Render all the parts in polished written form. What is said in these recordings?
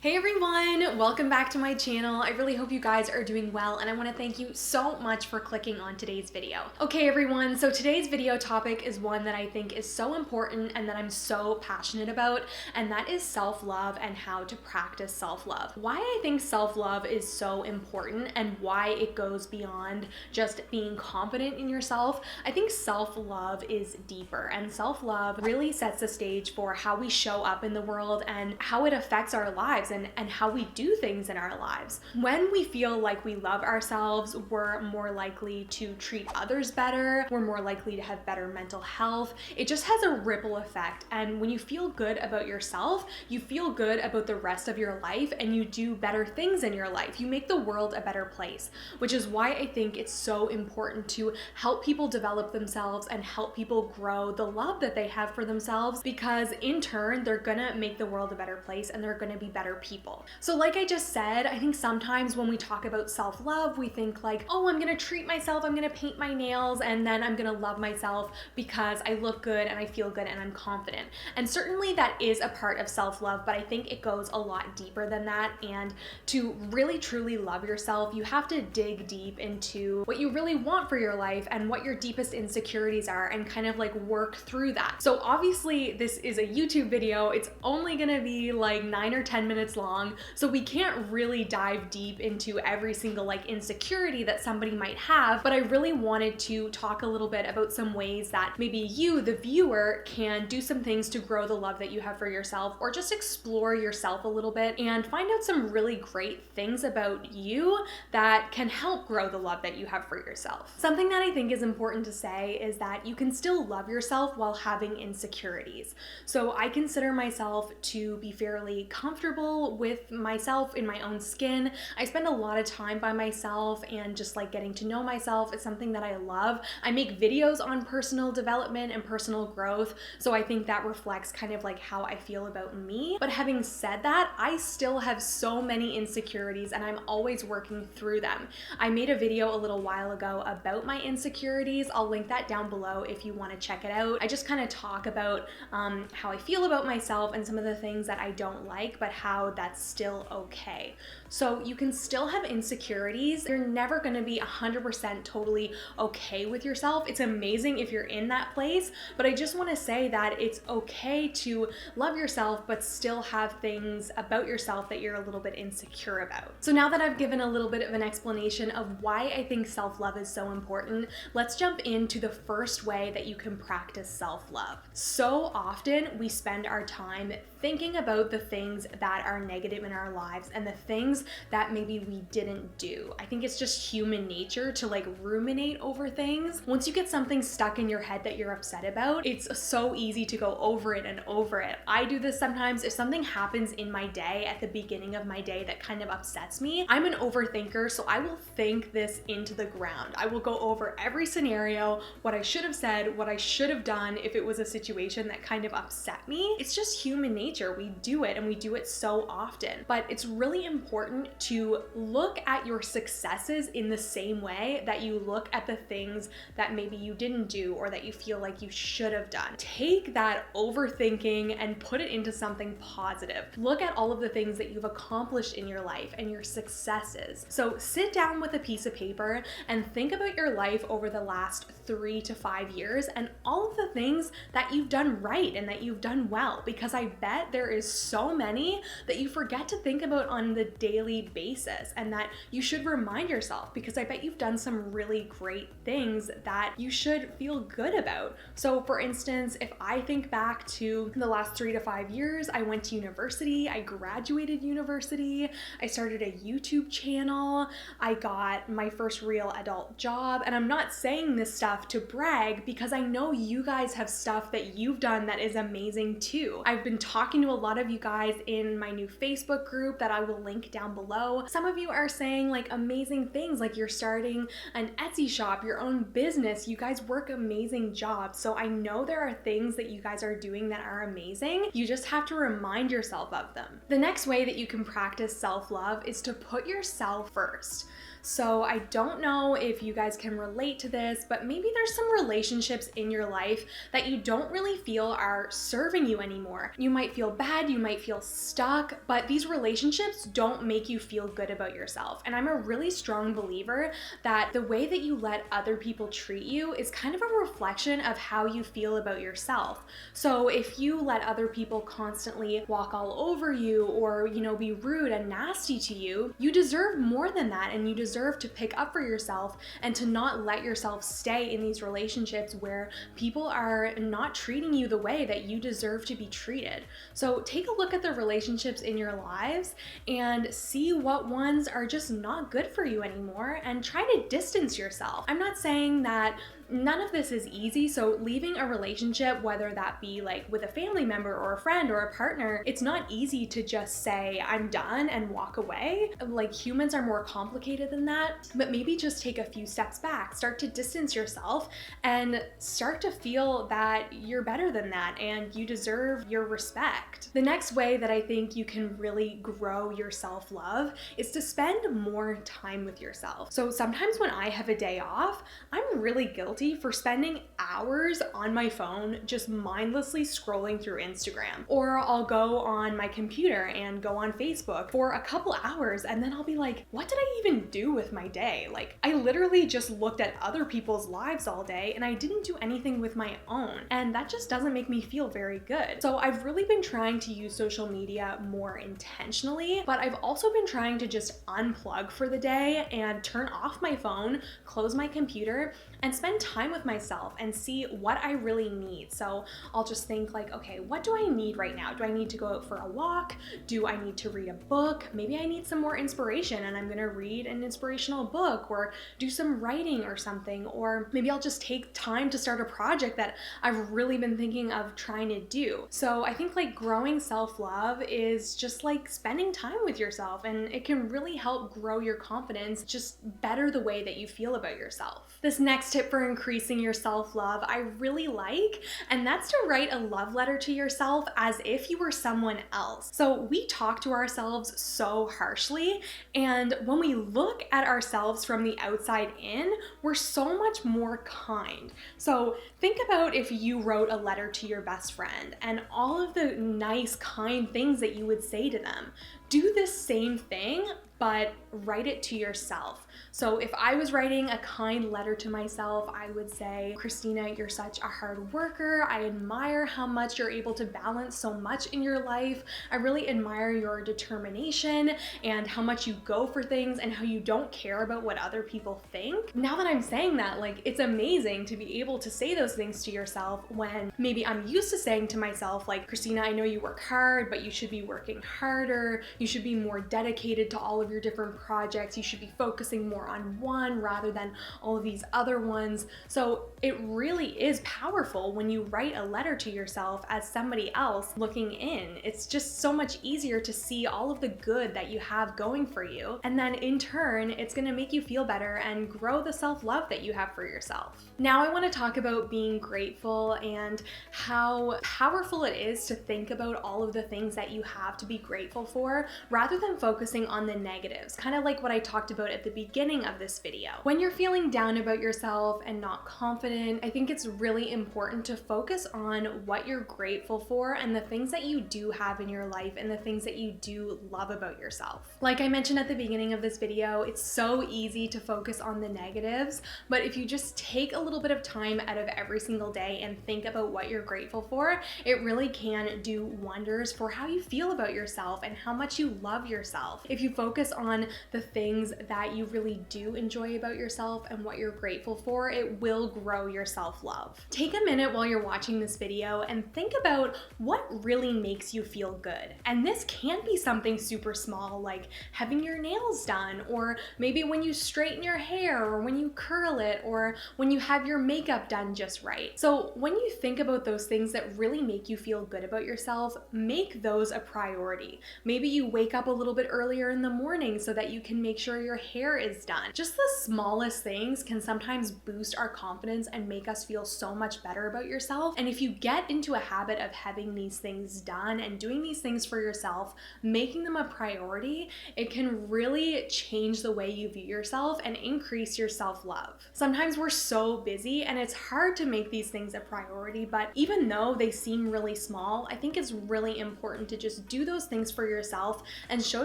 Hey everyone, welcome back to my channel. I really hope you guys are doing well and I want to thank you so much for clicking on today's video. Okay everyone, so today's video topic is one that I think is so important and that I'm so passionate about, and that is self-love and how to practice self-love. Why I think self-love is so important and why it goes beyond just being confident in yourself. I think self-love is deeper, and self-love really sets the stage for how we show up in the world and how it affects our lives and how we do things in our lives. When we feel like we love ourselves, we're more likely to treat others better, we're more likely to have better mental health. It just has a ripple effect, and when you feel good about yourself, you feel good about the rest of your life and you do better things in your life. You make the world a better place, which is why I think it's so important to help people develop themselves and help people grow the love that they have for themselves, because in turn, they're gonna make the world a better place and they're gonna be better people. So like I just said, I think sometimes when we talk about self-love, we think like, oh, I'm gonna treat myself, I'm gonna paint my nails, and then I'm gonna love myself because I look good and I feel good and I'm confident. And certainly that is a part of self-love, but I think it goes a lot deeper than that. And to really truly love yourself, you have to dig deep into what you really want for your life and what your deepest insecurities are and kind of like work through that. So obviously this is a YouTube video. It's only gonna be like 9 or 10 minutes long, so we can't really dive deep into every single like insecurity that somebody might have, but I really wanted to talk a little bit about some ways that maybe you, the viewer, can do some things to grow the love that you have for yourself, or just explore yourself a little bit and find out some really great things about you that can help grow the love that you have for yourself. Something that I think is important to say is that you can still love yourself while having insecurities. So I consider myself to be fairly comfortable with myself in my own skin. I spend a lot of time by myself and just like getting to know myself is something that I love. I make videos on personal development and personal growth, so I think that reflects kind of like how I feel about me. But having said that, I still have so many insecurities and I'm always working through them. I made a video a little while ago about my insecurities. I'll link that down below if you want to check it out. I just kind of talk about how I feel about myself and some of the things that I don't like, but how that's still okay. So you can still have insecurities. You're never going to be 100% totally okay with yourself. It's amazing if you're in that place, but I just want to say that it's okay to love yourself but still have things about yourself that you're a little bit insecure about. So now that I've given a little bit of an explanation of why I think self-love is so important, let's jump into the first way that you can practice self-love. So often we spend our time thinking about the things that are negative in our lives and the things that maybe we didn't do. I think it's just human nature to like ruminate over things. Once you get something stuck in your head that you're upset about, it's so easy to go over it and over it. I do this sometimes. If something happens in my day at the beginning of my day that kind of upsets me, I'm an overthinker, so I will think this into the ground. I will go over every scenario, what I should have said, what I should have done if it was a situation that kind of upset me. It's just human nature. We do it and we do it so often, but it's really important to look at your successes in the same way that you look at the things that maybe you didn't do or that you feel like you should have done. Take that overthinking and put it into something positive. Look at all of the things that you've accomplished in your life and your successes. So sit down with a piece of paper and think about your life over the last 3 to 5 years and all of the things that you've done right and that you've done well, because I bet there is so many that you forget to think about on the daily basis and that you should remind yourself, because I bet you've done some really great things that you should feel good about. So for instance, if I think back to the last 3 to 5 years, I went to university, I graduated university, I started a YouTube channel, I got my first real adult job, and I'm not saying this stuff to brag because I know you guys have stuff that you've done that is amazing too. I've been talking to a lot of you guys in my new Facebook group that I will link down below. Some of you are saying like amazing things, like you're starting an Etsy shop, your own business. You guys work amazing jobs. So I know there are things that you guys are doing that are amazing. You just have to remind yourself of them. The next way that you can practice self-love is to put yourself first. So I don't know if you guys can relate to this, but maybe there's some relationships in your life that you don't really feel are serving you anymore. You might feel bad, you might feel stuck, but these relationships don't make you feel good about yourself. And I'm a really strong believer that the way that you let other people treat you is kind of a reflection of how you feel about yourself. So if you let other people constantly walk all over you or, be rude and nasty to you, you deserve more than that, and you deserve to pick up for yourself and to not let yourself stay in these relationships where people are not treating you the way that you deserve to be treated. So take a look at the relationships in your lives and see what ones are just not good for you anymore and try to distance yourself. I'm not saying that none of this is easy, so leaving a relationship, whether that be like with a family member or a friend or a partner, it's not easy to just say, I'm done and walk away. Like, humans are more complicated than that, but maybe just take a few steps back, start to distance yourself and start to feel that you're better than that and you deserve your respect. The next way that I think you can really grow your self-love is to spend more time with yourself. So sometimes when I have a day off, I'm really guilty for spending hours on my phone just mindlessly scrolling through Instagram. Or I'll go on my computer and go on Facebook for a couple hours and then I'll be like, what did I even do with my day? Like, I literally just looked at other people's lives all day and I didn't do anything with my own. And that just doesn't make me feel very good. So I've really been trying to use social media more intentionally, but I've also been trying to just unplug for the day and turn off my phone, close my computer, and spend time with myself and see what I really need. So I'll just think like, okay, what do I need right now? Do I need to go out for a walk? Do I need to read a book? Maybe I need some more inspiration and I'm gonna read an inspirational book or do some writing or something. Or maybe I'll just take time to start a project that I've really been thinking of trying to do. So I think like growing self-love is just like spending time with yourself, and it can really help grow your confidence, just better the way that you feel about yourself. This next tip for increasing your self-love I really like, and that's to write a love letter to yourself as if you were someone else. So we talk to ourselves so harshly, and when we look at ourselves from the outside in, we're so much more kind. So think about if you wrote a letter to your best friend and all of the nice, kind things that you would say to them. Do this same thing, but write it to yourself. So if I was writing a kind letter to myself, I would say, Christina, you're such a hard worker. I admire how much you're able to balance so much in your life. I really admire your determination and how much you go for things and how you don't care about what other people think. Now that I'm saying that, like, it's amazing to be able to say those things to yourself when maybe I'm used to saying to myself, like, Christina, I know you work hard, but you should be working harder. You should be more dedicated to all of your different projects. You should be focusing more on one rather than all of these other ones. So it really is powerful when you write a letter to yourself as somebody else looking in. It's just so much easier to see all of the good that you have going for you. And then in turn, it's gonna make you feel better and grow the self-love that you have for yourself. Now I wanna talk about being grateful and how powerful it is to think about all of the things that you have to be grateful for rather than focusing on the negatives, kind of like what I talked about at the beginning of this video. When you're feeling down about yourself and not confident, I think it's really important to focus on what you're grateful for and the things that you do have in your life and the things that you do love about yourself. Like I mentioned at the beginning of this video, it's so easy to focus on the negatives, but if you just take a little bit of time out of every single day and think about what you're grateful for, it really can do wonders for how you feel about yourself and how much you love yourself. If you focus on the things that you really do enjoy about yourself and what you're grateful for, it will grow your self-love. Take a minute while you're watching this video and think about what really makes you feel good. And this can be something super small, like having your nails done, or maybe when you straighten your hair, or when you curl it, or when you have your makeup done just right. So when you think about those things that really make you feel good about yourself, make those a priority. Maybe you wake up a little bit earlier in the morning so that you can make sure your hair is done. Just the smallest things can sometimes boost our confidence and make us feel so much better about yourself. And if you get into a habit of having these things done and doing these things for yourself, making them a priority, it can really change the way you view yourself and increase your self-love. Sometimes we're so busy and it's hard to make these things a priority, but even though they seem really small, I think it's really important to just do those things for yourself and show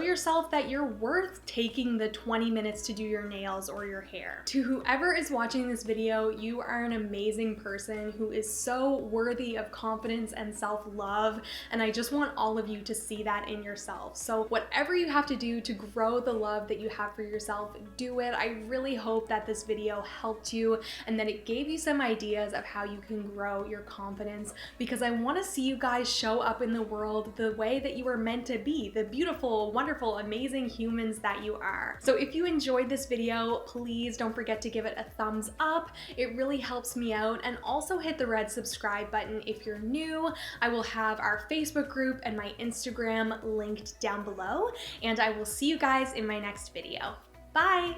yourself that you're worth taking the 20 minutes to do your nails or your hair. To whoever is watching this video, you are an amazing person who is so worthy of confidence and self-love, and I just want all of you to see that in yourself. So whatever you have to do to grow the love that you have for yourself, do it. I really hope that this video helped you and that it gave you some ideas of how you can grow your confidence, because I want to see you guys show up in the world the way that you were meant to be, the beautiful, wonderful, amazing humans that you are. So if you enjoyed this video, please don't forget to give it a thumbs up. It really helps me out, and also hit the red subscribe button if you're new. I will have our Facebook group and my Instagram linked down below, and I will see you guys in my next video. Bye!